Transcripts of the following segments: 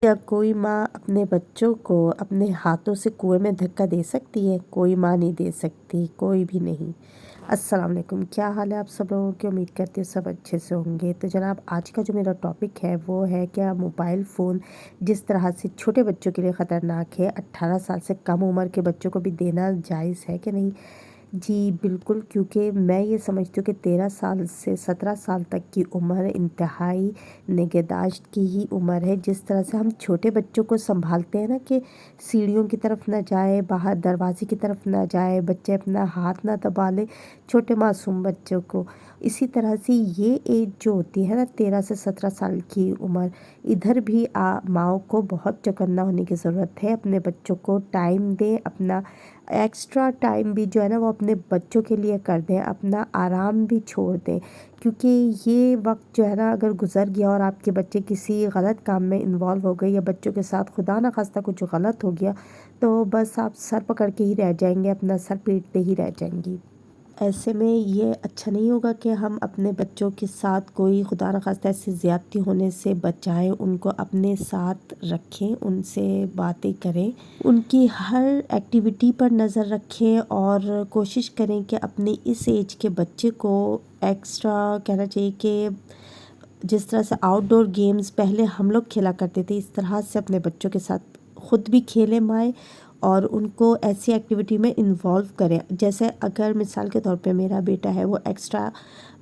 क्या कोई माँ अपने बच्चों को अपने हाथों से कुएं में धक्का दे सकती है? कोई माँ नहीं दे सकती, कोई भी नहीं। अस्सलाम वालेकुम, क्या हाल है आप सब लोगों की? उम्मीद करती हूँ सब अच्छे से होंगे। तो जनाब, आज का जो मेरा टॉपिक है वो है क्या मोबाइल फ़ोन जिस तरह से छोटे बच्चों के लिए ख़तरनाक है, 18 साल से कम उम्र के बच्चों को भी देना जायज़ है कि नहीं? जी बिल्कुल, क्योंकि मैं ये समझती हूँ कि 13 साल से 17 साल तक की उम्र इंतहाई निगहदाश्त की ही उम्र है। जिस तरह से हम छोटे बच्चों को संभालते हैं ना कि सीढ़ियों की तरफ ना जाए, बाहर दरवाजे की तरफ ना जाए, बच्चे अपना हाथ ना दबा ले, छोटे मासूम बच्चों को। इसी तरह से ये एज जो होती है ना 13 से 17 साल की उम्र, इधर भी माँओं को बहुत चौकन्ना होने की ज़रूरत है। अपने बच्चों को टाइम दें, अपना एक्स्ट्रा टाइम भी जो है ना वो अपने बच्चों के लिए कर दें, अपना आराम भी छोड़ दें, क्योंकि ये वक्त जो है ना अगर गुजर गया और आपके बच्चे किसी गलत काम में इन्वॉल्व हो गए या बच्चों के साथ खुदा ना खास्ता कुछ गलत हो गया, तो बस आप सर पकड़ के ही रह जाएंगे, अपना सर पीटते ही रह जाएंगी। ऐसे में ये अच्छा नहीं होगा कि हम अपने बच्चों के साथ कोई खुदा न खास्ता ऐसी ज़्यादती होने से बचाएं, उनको अपने साथ रखें, उनसे बातें करें, उनकी हर एक्टिविटी पर नज़र रखें और कोशिश करें कि अपने इस एज के बच्चे को एक्स्ट्रा कहना चाहिए कि जिस तरह से आउटडोर गेम्स पहले हम लोग खेला करते थे, इस तरह से अपने बच्चों के साथ ख़ुद भी खेलें माएँ और उनको ऐसी एक्टिविटी में इन्वॉल्व करें। जैसे अगर मिसाल के तौर पे मेरा बेटा है, वो एक्स्ट्रा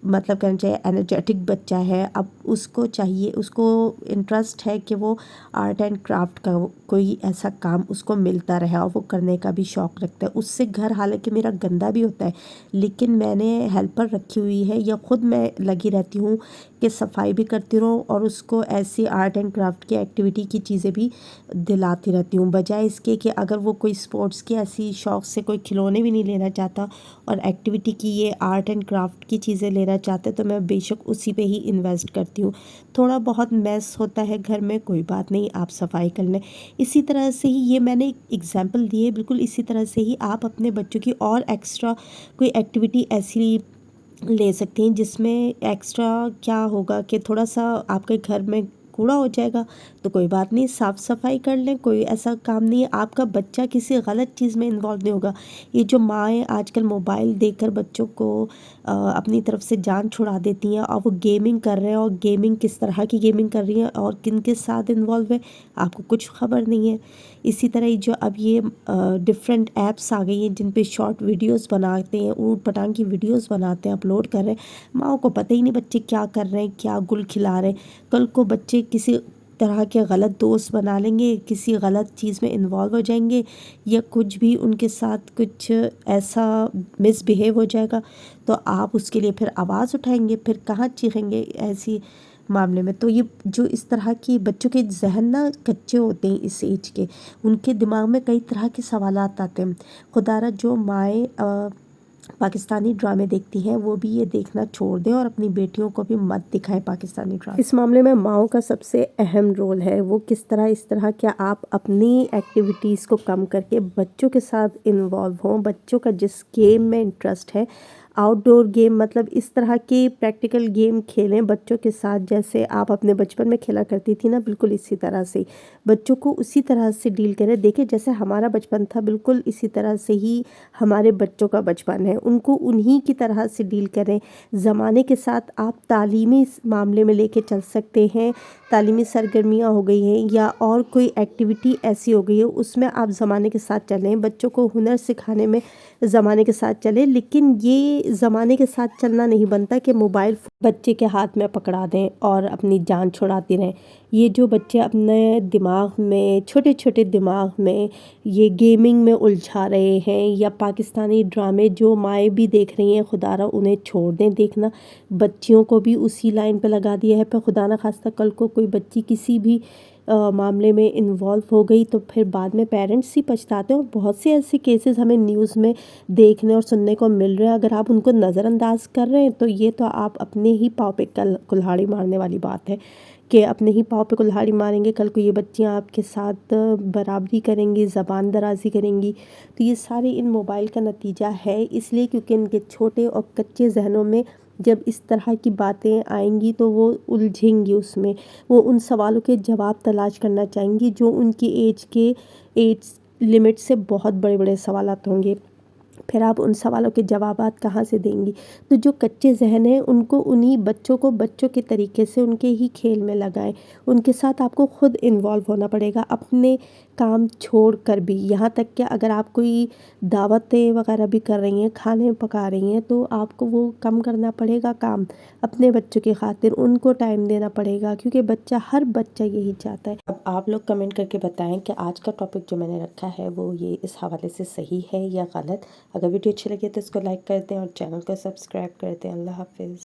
मतलब कहना चाहिए एनर्जेटिक बच्चा है, अब उसको चाहिए, उसको इंटरेस्ट है कि वो आर्ट एंड क्राफ्ट का कोई ऐसा काम उसको मिलता रहे और वो करने का भी शौक़ रखता है। उससे घर हालांकि मेरा गंदा भी होता है, लेकिन मैंने हेल्पर रखी हुई है या ख़ुद मैं लगी रहती हूँ कि सफाई भी करती रहूँ और उसको ऐसी आर्ट एंड क्राफ्ट की एक्टिविटी की चीज़ें भी दिलाती रहती हूँ, बजाय इसके कि अगर वो कोई स्पोर्ट्स की ऐसी शौक़ से कोई खिलौने भी नहीं लेना चाहता और एक्टिविटी की ये आर्ट एंड क्राफ्ट की चीज़ें लेना चाहते, तो मैं बेशक उसी पे ही इन्वेस्ट करती हूँ। थोड़ा बहुत मैस होता है घर में, कोई बात नहीं, आप सफाई कर लें। इसी तरह से ही ये मैंने एक एग्जाम्पल दी है, बिल्कुल इसी तरह से ही आप अपने बच्चों की और एक्स्ट्रा कोई एक्टिविटी ऐसी ले सकती हैं जिसमें एक्स्ट्रा क्या होगा कि थोड़ा सा आपके घर में कूड़ा हो जाएगा, तो कोई बात नहीं, साफ़ सफाई कर लें, कोई ऐसा काम नहीं है, आपका बच्चा किसी गलत चीज़ में इन्वॉल्व नहीं होगा। ये जो माएँ आजकल मोबाइल देकर बच्चों को अपनी तरफ से जान छुड़ा देती हैं और वो गेमिंग कर रहे हैं, और गेमिंग किस तरह की गेमिंग कर रही हैं और किन के साथ इन्वॉल्व है आपको कुछ खबर नहीं है। इसी तरह ही जो अब ये डिफरेंट ऐप्स आ गई हैं जिन पे शॉर्ट वीडियोस बनाते हैं, ऊट पटांग की वीडियोस बनाते हैं, अपलोड कर रहे हैं, माँ को पता ही नहीं बच्चे क्या कर रहे हैं, क्या गुल खिला रहे हैं। कल को बच्चे किसी तरह के गलत दोस्त बना लेंगे, किसी गलत चीज़ में इन्वॉल्व हो जाएंगे या कुछ भी उनके साथ कुछ ऐसा मिसबिहेव हो जाएगा, तो आप उसके लिए फिर आवाज़ उठाएंगे, फिर कहाँ चीखेंगे ऐसी मामले में। तो ये जो इस तरह की बच्चों के जहन ना कच्चे होते हैं इस एज के, उनके दिमाग में कई तरह के सवालात आते हैं। खुदारा जो माएँ पाकिस्तानी ड्रामे देखती हैं वो भी ये देखना छोड़ दें और अपनी बेटियों को भी मत दिखाएं पाकिस्तानी ड्रामे। इस मामले में माँओं का सबसे अहम रोल है, वो किस तरह इस तरह क्या आप अपनी एक्टिविटीज़ को कम करके बच्चों के साथ इन्वॉल्व हों, बच्चों का जिस गेम में इंटरेस्ट है, आउटडोर गेम मतलब इस तरह के प्रैक्टिकल गेम खेलें बच्चों के साथ, जैसे आप अपने बचपन में खेला करती थी ना, बिल्कुल इसी तरह से बच्चों को उसी तरह से डील करें। देखिए जैसे हमारा बचपन था, बिल्कुल इसी तरह से ही हमारे बच्चों का बचपन है, उनको उन्हीं की तरह से डील करें। ज़माने के साथ आप तालीमी मामले में लेके चल सकते हैं, तालीमी सरगर्मियाँ हो गई हैं या और कोई एक्टिविटी ऐसी हो गई है, उसमें आप ज़माने के साथ चलें, बच्चों को हुनर सिखाने में ज़माने के साथ चलें। लेकिन ये ज़माने के साथ चलना नहीं बनता कि मोबाइल बच्चे के हाथ में पकड़ा दें और अपनी जान छुड़ाती रहें। ये जो बच्चे अपने दिमाग में, छोटे छोटे दिमाग में ये गेमिंग में उलझा रहे हैं या पाकिस्तानी ड्रामे जो माएँ भी देख रही हैं, खुदारा उन्हें छोड़ दें देखना, बच्चियों को भी उसी लाइन पे लगा दिया है। पर खुदा ना खास्ता कल को कोई बच्ची किसी भी मामले में इन्वॉल्व हो गई तो फिर बाद में पेरेंट्स ही पछताते हैं, और बहुत से ऐसे केसेस हमें न्यूज़ में देखने और सुनने को मिल रहे हैं। अगर आप उनको नज़रअंदाज कर रहे हैं तो ये तो आप अपने ही पाँव पे कुल्हाड़ी मारने वाली बात है कि अपने ही पाँव पे कुल्हाड़ी मारेंगे, कल को ये बच्चियाँ आपके साथ बराबरी करेंगी, ज़बान दराज़ी करेंगी। तो ये सारे इन मोबाइल का नतीजा है, इसलिए क्योंकि इनके छोटे और कच्चे जहनों में جب اس طرح کی باتیں آئیں گی تو وہ الجھیں گی اس میں، وہ ان سوالوں کے جواب تلاش کرنا چاہیں گی جو ان کی ایج لمٹ سے بہت بڑے بڑے سوالات ہوں گے، پھر آپ ان سوالوں کے جوابات کہاں سے دیں گی؟ تو جو کچے ذہن ہیں ان کو انہی بچوں کو بچوں کے طریقے سے ان کے ہی کھیل میں لگائیں، ان کے ساتھ آپ کو خود انوالو ہونا پڑے گا اپنے کام چھوڑ کر بھی، یہاں تک کہ اگر آپ کوئی دعوتیں وغیرہ بھی کر رہی ہیں، کھانے پکا رہی ہیں تو آپ کو وہ کم کرنا پڑے گا کام، اپنے بچوں کی خاطر ان کو ٹائم دینا پڑے گا، کیونکہ ہر بچہ یہی چاہتا ہے۔ اب آپ لوگ کمنٹ کر کے بتائیں کہ آج کا ٹاپک جو میں نے رکھا ہے وہ یہ اس حوالے سے صحیح ہے یا غلط۔ اگر ویڈیو اچھی لگے تو اس کو لائک کر دیں اور چینل کو سبسکرائب کر دیں۔ اللہ حافظ۔